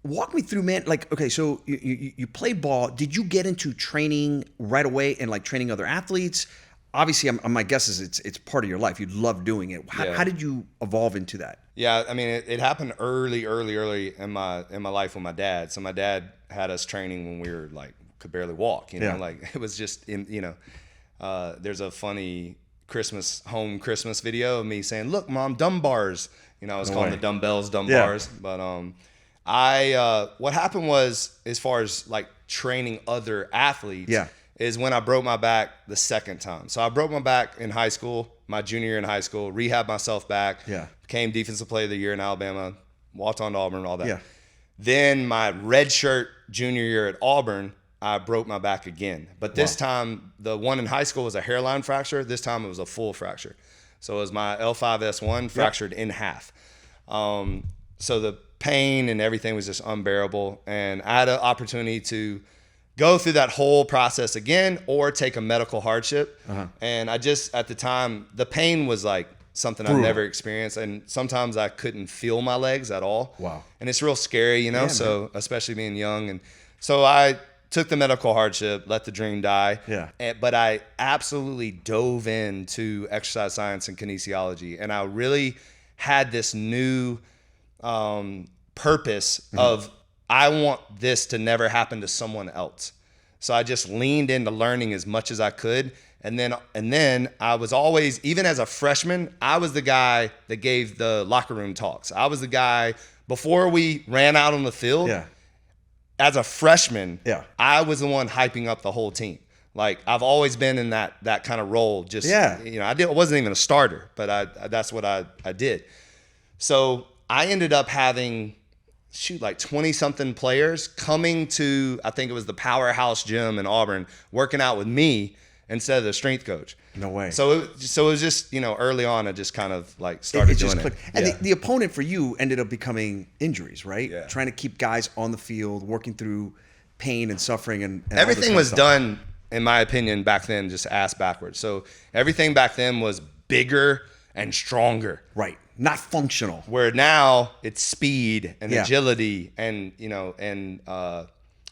walk me through, man. Like, okay, so you played ball. Did you get into training right away and like training other athletes? Obviously, my guess is it's part of your life. You love doing it. How did you evolve into that? Yeah, I mean, it happened early in my life with my dad. So my dad had us training when we were like could barely walk. You know, like it was just there's a funny Christmas video of me saying, "Look, Mom, dumb bars." You know, I was calling the dumbbells dumb bars. But what happened was, as far as like training other athletes, is when I broke my back the second time. So I broke my back in high school, my junior year in high school, rehabbed myself back, became defensive player of the year in Alabama, walked on to Auburn, all that. Yeah. Then my redshirt junior year at Auburn, I broke my back again. But this time, the one in high school was a hairline fracture. This time it was a full fracture. So it was my L5-S1 fractured in half. So the pain and everything was just unbearable. And I had an opportunity to go through that whole process again or take a medical hardship. And I just, at the time, the pain was like something I've never experienced. And sometimes I couldn't feel my legs at all. Wow. And it's real scary, you know, especially being young. And so I took the medical hardship, let the dream die. But I absolutely dove into exercise science and kinesiology. And I really had this new purpose of, I want this to never happen to someone else. So I just leaned into learning as much as I could. And then I was always, even as a freshman, I was the guy that gave the locker room talks. I was the guy, before we ran out on the field, as a freshman, I was the one hyping up the whole team. Like, I've always been in that kind of role. Just, you know, I wasn't even a starter, but that's what I did. So I ended up having, like 20-something players coming to, I think it was the Powerhouse Gym in Auburn, working out with me instead of the strength coach. No way. So it was just, you know, early on, I just kind of like started doing it. And the opponent for you ended up becoming injuries, right? Yeah. Trying to keep guys on the field, working through pain and suffering and everything was done, in my opinion, back then, just ass backwards. So everything back then was bigger and stronger. Right. Not functional. Where now it's speed and agility and, you know, and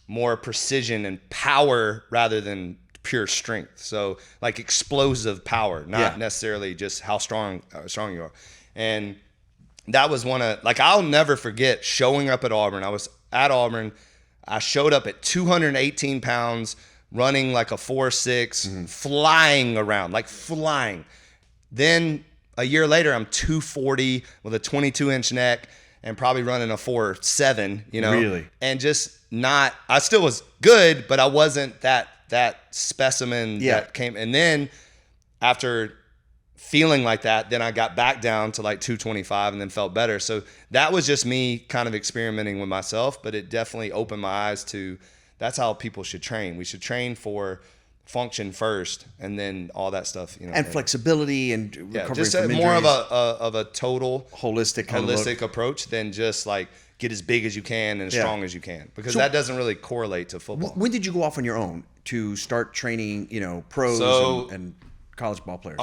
more precision and power rather than pure strength. So like explosive power, not necessarily just how strong you are. And that was one of, like, I'll never forget showing up at Auburn. I was at Auburn. I showed up at 218 pounds, running like a 4.6, flying around, like flying. Then a year later, I'm 240 with a 22-inch neck and probably running a 4.7, you know? Really? And just not, I still was good, but I wasn't that specimen that came. And then after feeling like that, then I got back down to like 225 and then felt better. So that was just me kind of experimenting with myself, but it definitely opened my eyes to, that's how people should train. We should train for function first, and then all that stuff, you know, and flexibility and recovery just from more injuries. of a total holistic approach than just like get as big as you can and as strong as you can, because that doesn't really correlate to football. When did you go off on your own to start training, you know, pros and college ball players?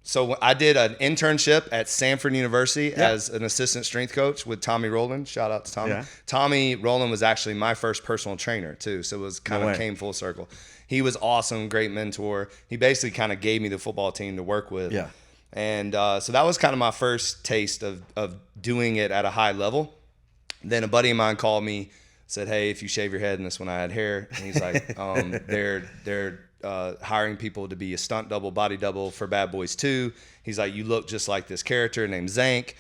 So I did an internship at Samford University as an assistant strength coach with Tommy Rowland. Shout out to Tommy. Yeah. Tommy Rowland was actually my first personal trainer too. So it was kind of came full circle. He was awesome, great mentor. He basically kind of gave me the football team to work with. Yeah. And so that was kind of my first taste of doing it at a high level. Then a buddy of mine called me, said, "Hey, if you shave your head," and this when I had hair, and he's like, they're hiring people to be a stunt double, body double for Bad Boys 2. He's like, "You look just like this character named Zank."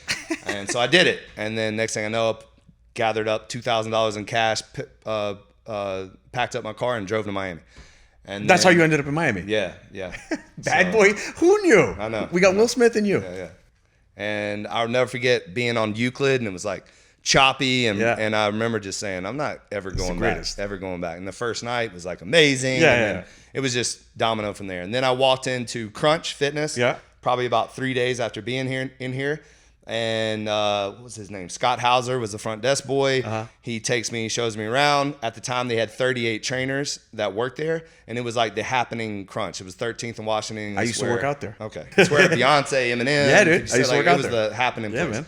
And so I did it. And then next thing I know, gathered up $2,000 in cash, packed up my car and drove to Miami. And that's how you ended up in Miami. Yeah. Bad Boy. Who knew? I know. We got Will Smith and you. Yeah. And I'll never forget being on Euclid, and it was like choppy, and I remember just saying, I'm not ever going back. And the first night was like amazing. And it was just domino from there. And then I walked into Crunch Fitness probably about 3 days after being in here. And what was his name? Scott Hauser was the front desk boy. He takes me, shows me around. At the time, they had 38 trainers that worked there, and it was like the happening Crunch. It was 13th and Washington. I used to work out there. Okay. It's where Beyonce, Eminem. Yeah, dude. I used to work out there. It was the happening place. Man.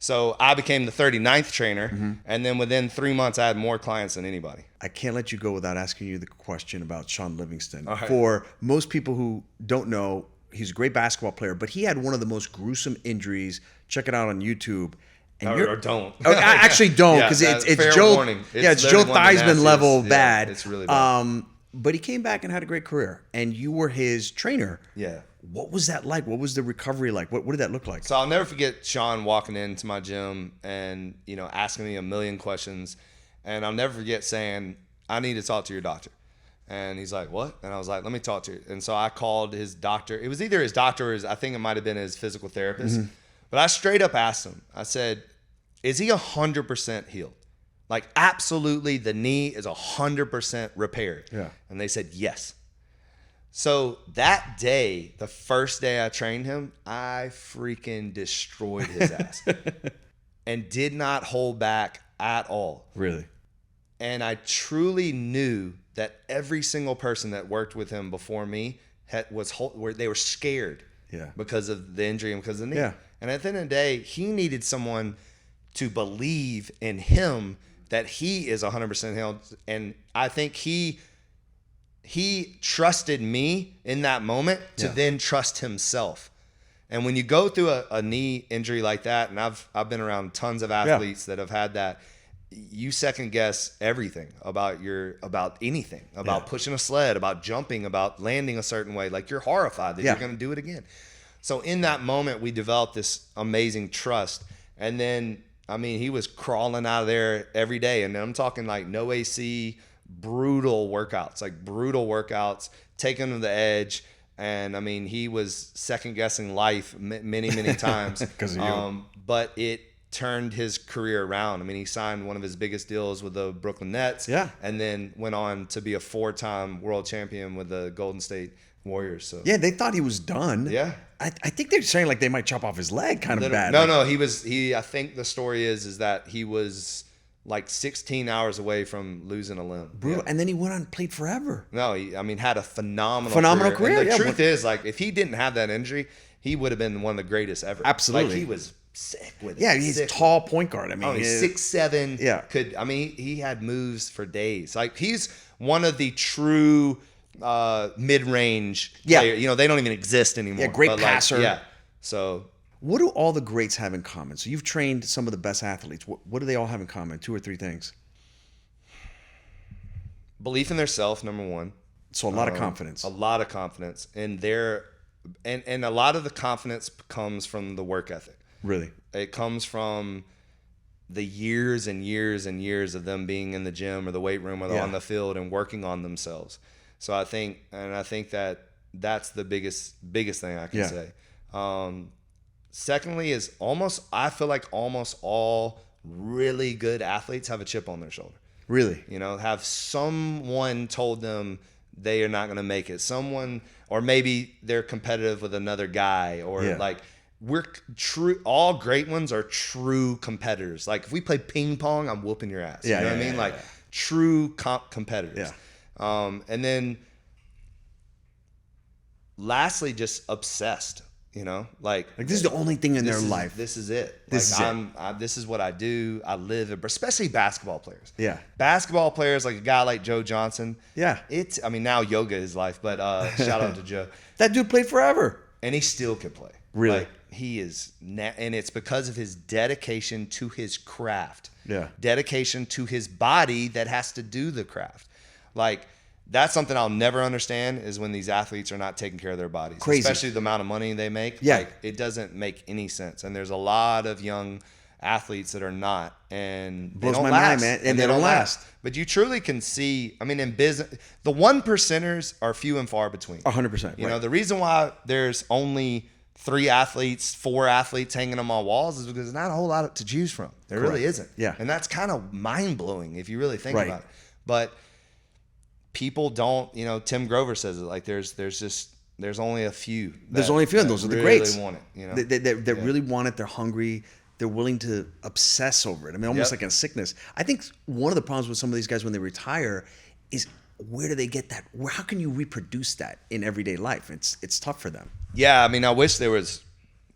So I became the 39th trainer, and then within 3 months, I had more clients than anybody. I can't let you go without asking you the question about Shaun Livingston. All right. For most people who don't know, he's a great basketball player, but he had one of the most gruesome injuries. Check it out on YouTube. And Or don't. I actually don't, because it's Joe. Warning. It's Joe Theismann level bad. It's really bad. But he came back and had a great career, and you were his trainer. Yeah. What was that like? What was the recovery like? What did that look like? So I'll never forget Shaun walking into my gym and, asking me a million questions. And I'll never forget saying, I need to talk to your doctor. And he's like, what? And I was like, let me talk to you. And so I called his doctor. It was either his doctor or I think it might have been his physical therapist. But I straight up asked him, I said, is he 100% healed? Like, absolutely, the knee is 100% repaired. Yeah. And they said, yes. So that day, the first day I trained him, I freaking destroyed his ass and did not hold back at all. Really? And I truly knew that every single person that worked with him before me they were scared because of the injury and because of the knee. Yeah. And at the end of the day, he needed someone to believe in him that he is 100% healed. And I think he trusted me in that moment to then trust himself. And when you go through a knee injury like that, and I've been around tons of athletes that have had that, you second guess everything about anything, about pushing a sled, about jumping, about landing a certain way. Like, you're horrified that you're going to do it again. So in that moment, we developed this amazing trust. And then, he was crawling out of there every day. And I'm talking like no AC, brutal workouts, taking him to the edge. And he was second guessing life many times. Because of you. But it turned his career around. He signed one of his biggest deals with the Brooklyn Nets. Yeah. And then went on to be a 4-time world champion with the Golden State Warriors. So yeah, they thought he was done. Yeah. I think they're saying like they might chop off his leg kind of bad. No, he I think the story is that he was like 16 hours away from losing a limb. Brutal. Yeah. And then he went on and played forever. No, he had a phenomenal career. And the truth is, like, if he didn't have that injury, he would have been one of the greatest ever. Absolutely. Like, he was sick with it. Yeah, he's a tall point guard. He's 6'7". Yeah. He had moves for days. Like, he's one of the true mid-range players. They don't even exist anymore. Yeah, great passer. So what do all the greats have in common? So you've trained some of the best athletes. What do they all have in common? 2 or 3 things. Belief in their self, number one. So a lot of confidence. A lot of confidence. And a lot of the confidence comes from the work ethic. Really? It comes from the years and years and years of them being in the gym or the weight room or on the field and working on themselves. So I think that that's the biggest thing I can say. Secondly is I feel like almost all really good athletes have a chip on their shoulder. Really? Have someone told them they are not going to make it. Someone, or maybe they're competitive with another guy, or we're true. All great ones are true competitors. Like, if we play ping pong, I'm whooping your ass. True competitors. Yeah. And then lastly, just obsessed. Like this is the only thing in their life. This is it. This is what I do. I live it. Especially basketball players. Yeah. Basketball players, like a guy like Joe Johnson. Yeah. Now yoga is life, but shout out to Joe. That dude played forever. And he still can play. Really? Like, he is, and it's because of his dedication to his craft. Yeah. Dedication to his body that has to do the craft. Like, that's something I'll never understand, is when these athletes are not taking care of their bodies. Crazy. Especially the amount of money they make. Yeah. Like, it doesn't make any sense. And there's a lot of young athletes that are not. And blows they don't my last. mind, man. And they don't last. But you truly can see, in business, the 1%ers are few and far between. 100%. You know, the reason why there's only 3 athletes, 4 athletes hanging on my walls is because there's not a whole lot to choose from. There really isn't. Yeah. And that's kind of mind-blowing if you really think about it. But people don't, Tim Grover says it, like there's only a few. There's only a few, and those are the greats. Want it, They really want it. They're hungry. They're willing to obsess over it. Almost like a sickness. I think one of the problems with some of these guys when they retire is, where do they get that? How can you reproduce that in everyday life? It's tough for them. Yeah, I wish there was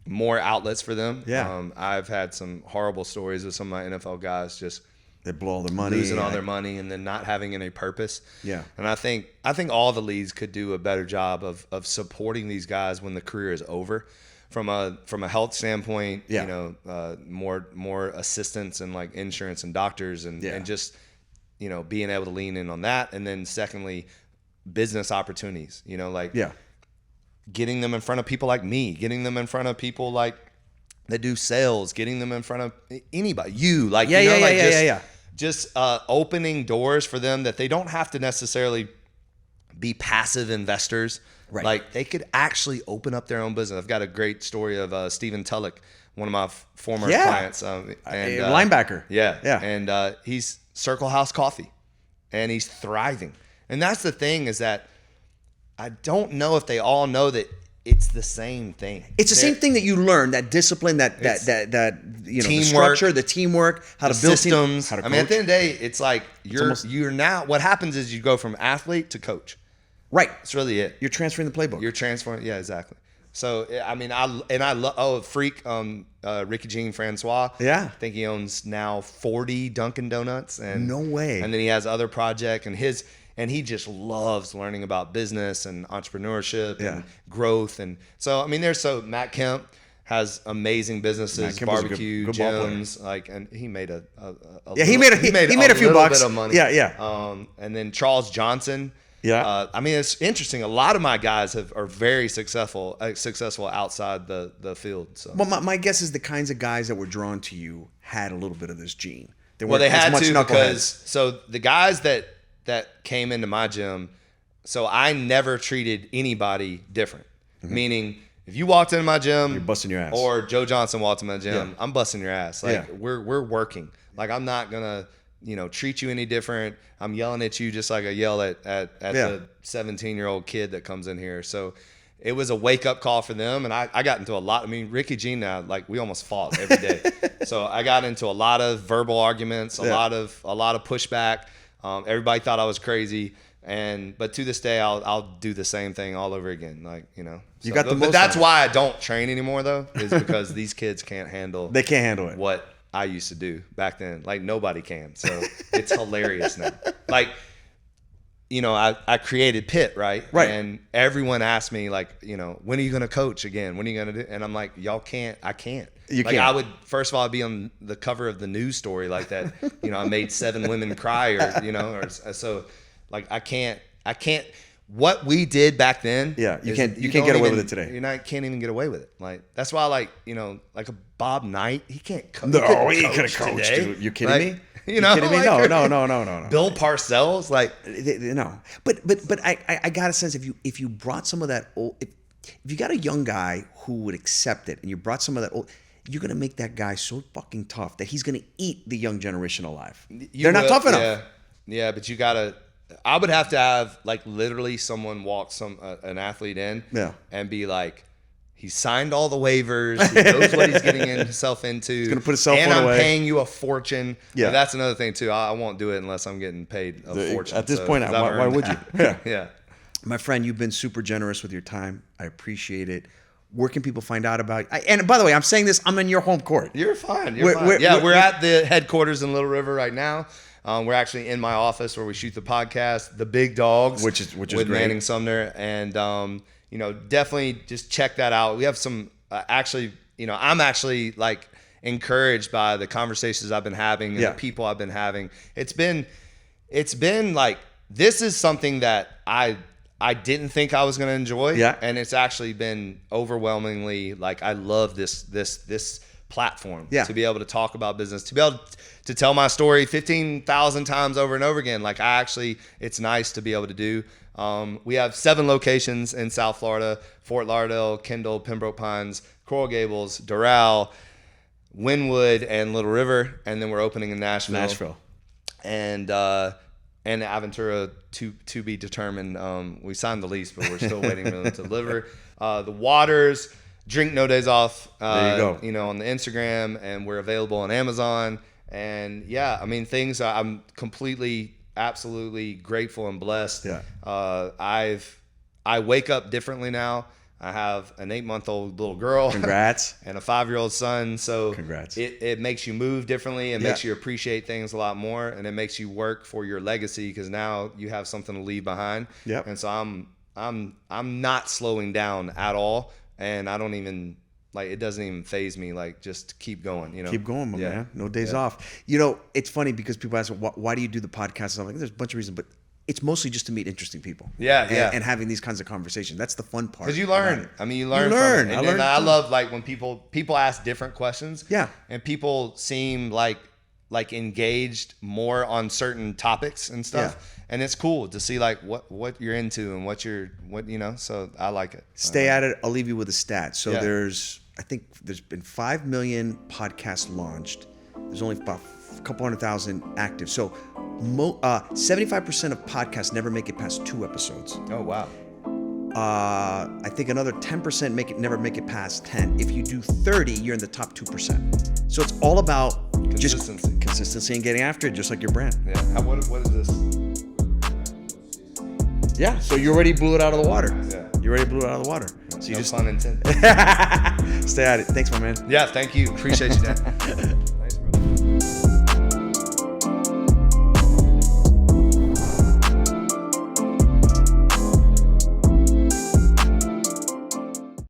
more outlets for them. Yeah. I've had some horrible stories with some of my NFL guys just they blow all their money, losing all their money, and then not having any purpose. Yeah. And I think all the leagues could do a better job of supporting these guys when the career is over, from a health standpoint. Yeah. You know, more assistance and like insurance and doctors and just, you know, being able to lean in on that. And then secondly, business opportunities. You know, like getting them in front of people like me, getting them in front of people like that do sales, getting them in front of anybody. You like just opening doors for them that they don't have to necessarily be passive investors. Right. Like they could actually open up their own business. I've got a great story of Stephen Tulloch, one of my former clients, and linebacker. Yeah. And he's Circle House Coffee, and he's thriving. And that's the thing, is that I don't know if they all know that it's the same thing. It's the same thing that you learn, that discipline, that you know, teamwork, the structure, the teamwork, how to build systems. How to coach. I mean, at the end of the day, it's like you're now. What happens is you go from athlete to coach. Right. That's really it. You're transferring the playbook. You're transferring. Yeah, exactly. So I mean, I love Ricky Jean Francois. Yeah. I think he owns now 40 Dunkin' Donuts. And no way. And then he has other projects, and he just loves learning about business and entrepreneurship and growth. And so, I mean, Matt Kemp has amazing businesses, barbecue, good gyms, like, and he made he made a few bucks. Bit of money. Yeah. And then Charles Johnson. Yeah. I mean, it's interesting. A lot of my guys are very successful outside the field. So. Well, my guess is the kinds of guys that were drawn to you had a little bit of this gene. They had to, because so the guys that came into my gym, so I never treated anybody different. Mm-hmm. Meaning, if you walked into my gym, you're busting your ass. Or Joe Johnson walked into my gym, I'm busting your ass. Like we're working. Like I'm not gonna, you know, treat you any different. I'm yelling at you just like I yell at the 17-year-old kid that comes in here. So it was a wake up call for them, and I got into a lot. I mean, Ricky Jean now, like we almost fought every day. So I got into a lot of verbal arguments, a lot of pushback. Everybody thought I was crazy, but to this day, I'll do the same thing all over again. Like, you know, but that's why I don't train anymore, though, is because these kids can't handle. They can't handle it. What I used to do back then. Like nobody can. So it's hilarious now. Like, you know, I created Pitt, right? Right. And everyone asked me, like, you know, when are you going to coach again? When are you going to do? And I'm like, y'all can't. I can't. You can't. I would, first of all, I'd be on the cover of the news story like that. You know, I made 7 women cry, or, you know, or so. Like I can't. What we did back then. Yeah, you can't get away with it today. Can't even get away with it. Like that's why, like, you know, like a Bob Knight, he can't coach. No, he could have coached. Dude. You kidding me? You know, kidding me? Like, No. Bill Parcells, like no. But I got a sense if you brought some of that old, if you got a young guy who would accept it, and you brought some of that old, you're gonna make that guy so fucking tough that he's gonna eat the young generation alive. They're not tough enough. Yeah, but you gotta. I would have to have like literally someone walk an athlete in and be like, he signed all the waivers, he knows what he's getting himself into. He's gonna put his cell phone away. And I'm away. paying you a fortune. Yeah, but that's another thing too. I won't do it unless I'm getting paid a fortune. At this point, why would you? Yeah. My friend, you've been super generous with your time. I appreciate it. Where can people find out about you? And by the way, I'm saying this, I'm in your home court. You're fine. We're at the headquarters in Little River right now. We're actually in my office where we shoot the podcast, the Big Dawgs, which is with great. Manning Sumner, and you know, definitely just check that out. We have some actually, you know, I'm actually like encouraged by the conversations I've been having and the people I've been having. It's been like, this is something that I didn't think I was going to enjoy, and it's actually been overwhelmingly like, I love this platform to be able to talk about business, to be able to tell my story 15,000 times over and over again. Like it's nice to be able to do. We have 7 locations in South Florida: Fort Lauderdale, Kendall, Pembroke Pines, Coral Gables, Doral, Wynwood, and Little River. And then we're opening in Nashville. And Aventura to be determined. We signed the lease, but we're still waiting for them to deliver. The Waters, Drink No Days Off. There you go. You know, on the Instagram, and we're available on Amazon. And yeah, I mean, things I'm absolutely grateful and blessed. Yeah. I wake up differently now. I have an 8-month-old little girl. Congrats. And a 5-year-old son. So congrats. It makes you move differently. It makes you appreciate things a lot more, and it makes you work for your legacy because now you have something to leave behind. Yep. And so I'm not slowing down at all, and I don't even like, it doesn't even faze me. Like, just keep going, you know. Keep going, my man. No days off. You know, it's funny because people ask, why do you do the podcast? And I'm like, there's a bunch of reasons, but it's mostly just to meet interesting people. And having these kinds of conversations. That's the fun part. Because you learn. I mean, you learn. From it. And I love like when people ask different questions. Yeah. And people seem like engaged more on certain topics and stuff. Yeah. And it's cool to see like what you're into and what you know. So I like it. Stay at it. I'll leave you with a stat. So I think there's been 5 million podcasts launched. There's only about a couple 100,000 active. So 75% of podcasts never make it past 2 episodes. Oh, wow. I think another 10% never make it past 10. If you do 30, you're in the top 2%. So it's all about consistency and getting after it, just like your brand. Yeah. What is this? Yeah. So you already blew it out of the water. Yeah. You already blew it out of the water. So no pun intended. Stay at it. Thanks, my man. Yeah. Thank you. Appreciate you, Dan.